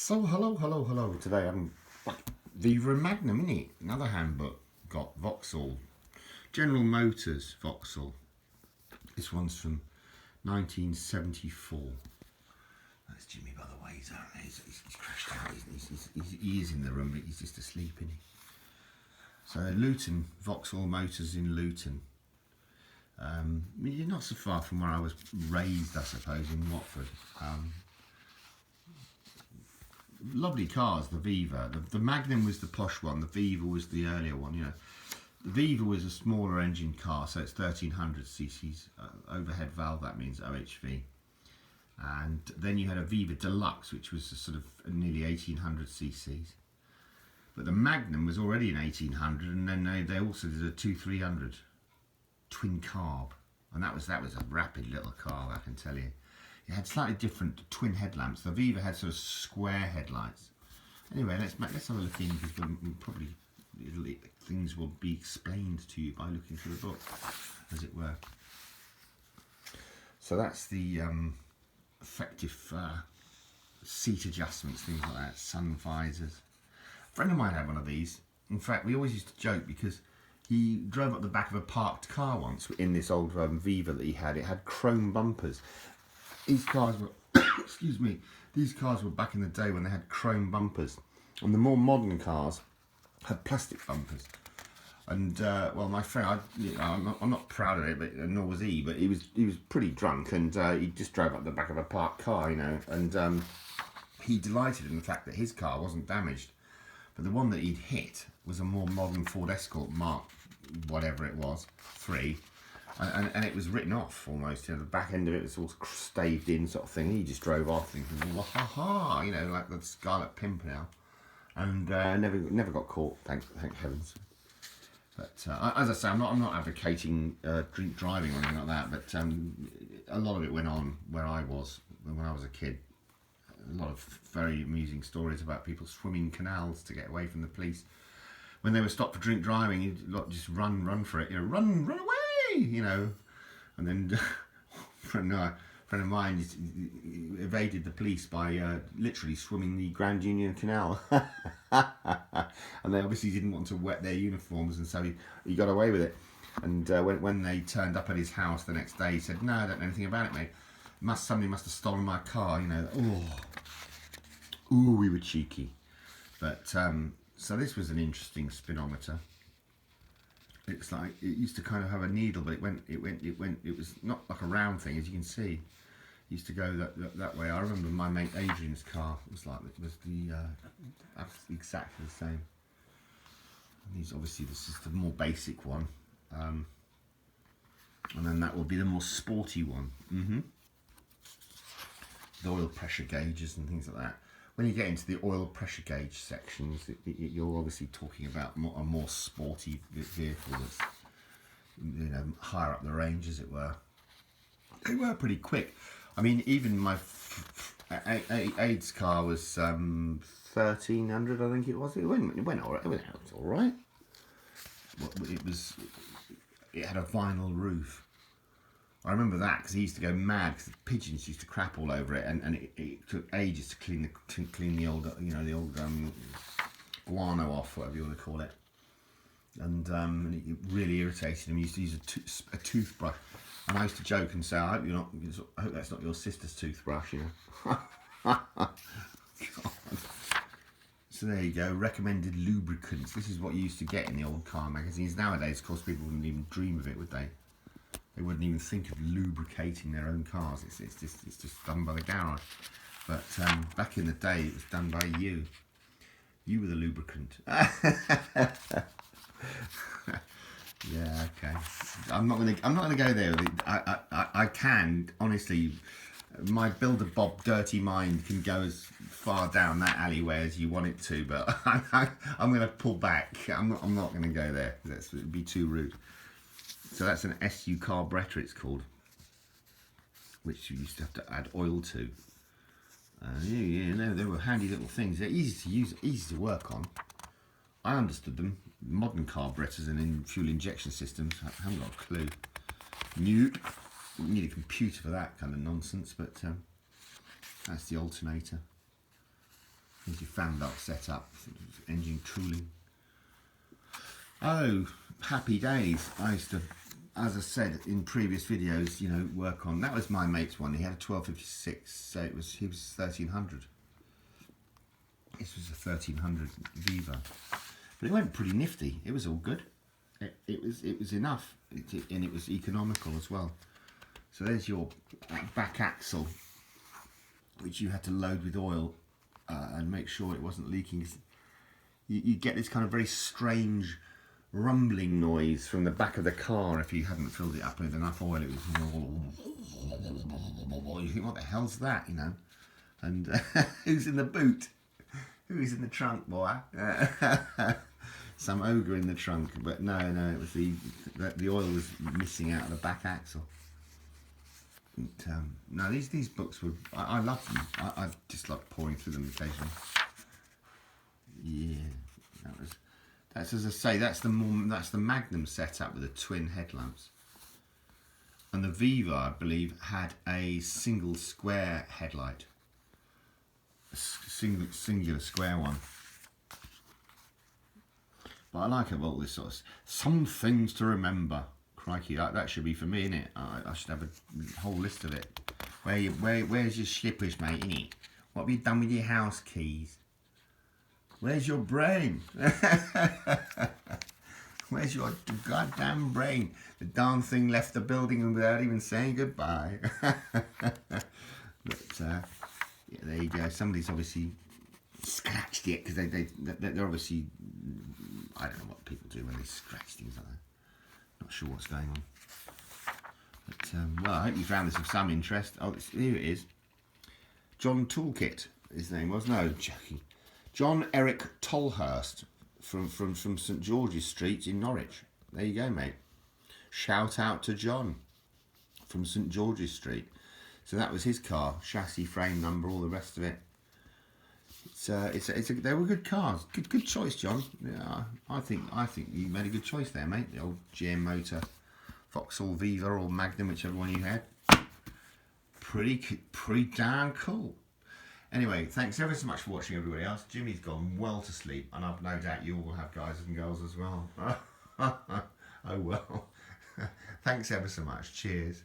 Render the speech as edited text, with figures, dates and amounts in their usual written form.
So hello. Today I'm Viva Magnum, innit? Another handbook. Got Vauxhall. General Motors Vauxhall. This one's from 1974. That's Jimmy, by the way. He's crashed out. He is in the room, but he's just asleep, isn't he? So Luton, Vauxhall Motors in Luton. You're not so far from where I was raised, I suppose, in Watford. Lovely cars, the Viva. The Magnum was the posh one, the Viva was the earlier one, you know. The Viva was a smaller engine car, so it's 1300 cc's, overhead valve, that means OHV. And then you had a Viva Deluxe, which was a sort of nearly 1800 cc's. But the Magnum was already an 1800, and then they also did a 2300 twin carb, and that was a rapid little car, I can tell you. It had slightly different twin headlamps. The Viva had sort of square headlights. Anyway, let's have a look in, because things will be explained to you by looking through the book, as it were. So that's the effective seat adjustments, things like that, sun visors. A friend of mine had one of these. In fact, we always used to joke because he drove up the back of a parked car once in this old Viva that he had. It had chrome bumpers. These cars were, excuse me, these cars were back in the day when they had chrome bumpers. And the more modern cars had plastic bumpers. And, well, my friend, I'm not proud of it, but nor was he, but he was pretty drunk, and he just drove up the back of a parked car, you know, and he delighted in the fact that his car wasn't damaged. But the one that he'd hit was a more modern Ford Escort Mark, whatever it was, 3. And it was written off almost, you know, the back end of it was all staved in sort of thing. He just drove off thinking, well, ha ha, you know, like the Scarlet Pimpernel. And never got caught, thank heavens. But as I say, I'm not advocating drink driving or anything like that, but a lot of it went on where I was when I was a kid. A lot of very amusing stories about people swimming canals to get away from the police. When they were stopped for drink driving, you'd just run for it, you know, run away, you know. And then a friend of mine evaded the police by literally swimming the Grand Union Canal. And they obviously didn't want to wet their uniforms, and so he got away with it. And when they turned up at his house the next day, he said, "No, I don't know anything about it, mate. Somebody must have stolen my car," you know. Ooh, we were cheeky. But so this was an interesting speedometer. It's like, it used to kind of have a needle, but it was not like a round thing, as you can see. It used to go that way. I remember my mate Adrian's car was like, it was exactly the same. And these, obviously, this is the more basic one, and then that will be the more sporty one. The oil pressure gauges and things like that. When you get into the oil pressure gauge sections, you're obviously talking about a more sporty vehicle that's, you know, higher up the range, as it were. They were pretty quick. I mean, even my Aid's car was 1300, I think it was. It went all right. It was all right. It had a vinyl roof. I remember that because he used to go mad because the pigeons used to crap all over it, and it took ages to clean the old, you know, the old guano off, whatever you want to call it, and it really irritated him. He used to use a toothbrush, and I used to joke and say, I hope that's not your sister's toothbrush, you know. So there you go, recommended lubricants. This is what you used to get in the old car magazines. Nowadays, of course, people wouldn't even dream of it, would they? They wouldn't even think of lubricating their own cars. It's just done by the garage. But back in the day, it was done by you. You were the lubricant. Yeah, okay. I'm not gonna go there with it. I can honestly. My Builder Bob dirty mind can go as far down that alleyway as you want it to, but I'm going to pull back. I'm not going to go there. It'd be too rude. So that's an SU carburetor, it's called, which you used to have to add oil to. No, they were handy little things. They're easy to use, easy to work on. I understood them. Modern carburetors and fuel injection systems, I haven't got a clue. You need a computer for that kind of nonsense, but that's the alternator. Here's your fan belt set up, engine cooling. Oh, happy days. I used to, as I said in previous videos, you know, work on, that was my mate's one. He had a 1256, so he was 1300. This was a 1300 Viva. But it went pretty nifty. It was all good. It was enough, and it was economical as well. So there's your back axle, which you had to load with oil and make sure it wasn't leaking. You get this kind of very strange rumbling noise from the back of the car if you hadn't filled it up with enough oil. It was, you think, what the hell's that, you know? And who's in the boot? Who's in the trunk, boy? Some ogre in the trunk. But no, it was the oil was missing out of the back axle. And, no, these books were, I love them. I just like pouring through them occasionally. Yeah, that's as I say, that's the Magnum setup with the twin headlamps. And the Viva, I believe, had a single square headlight. A singular square one. But I like all this sort of, some things to remember. Crikey, that should be for me, innit? I should have a whole list of it. Where's your slippers, mate, innit? What have you done with your house keys? Where's your brain? Where's your goddamn brain? The darn thing left the building without even saying goodbye. But yeah, there you go. Somebody's obviously scratched it because they're obviously, I don't know what people do when they scratch things like that. Not sure what's going on. But well, I hope you found this of some interest. Oh, here it is. John Toolkit, his name was. No, joking. John Eric Tolhurst from St George's Street in Norwich. There you go, mate. Shout out to John from St George's Street. So that was his car, chassis, frame number, all the rest of it. They were good cars. Good choice, John. Yeah, I think you made a good choice there, mate. The old GM motor, Vauxhall Viva or Magnum, whichever one you had. Pretty darn cool. Anyway, thanks ever so much for watching, everybody else. Jimmy's gone well to sleep, and I've no doubt you all have guys and girls as well. Oh well. Thanks ever so much. Cheers.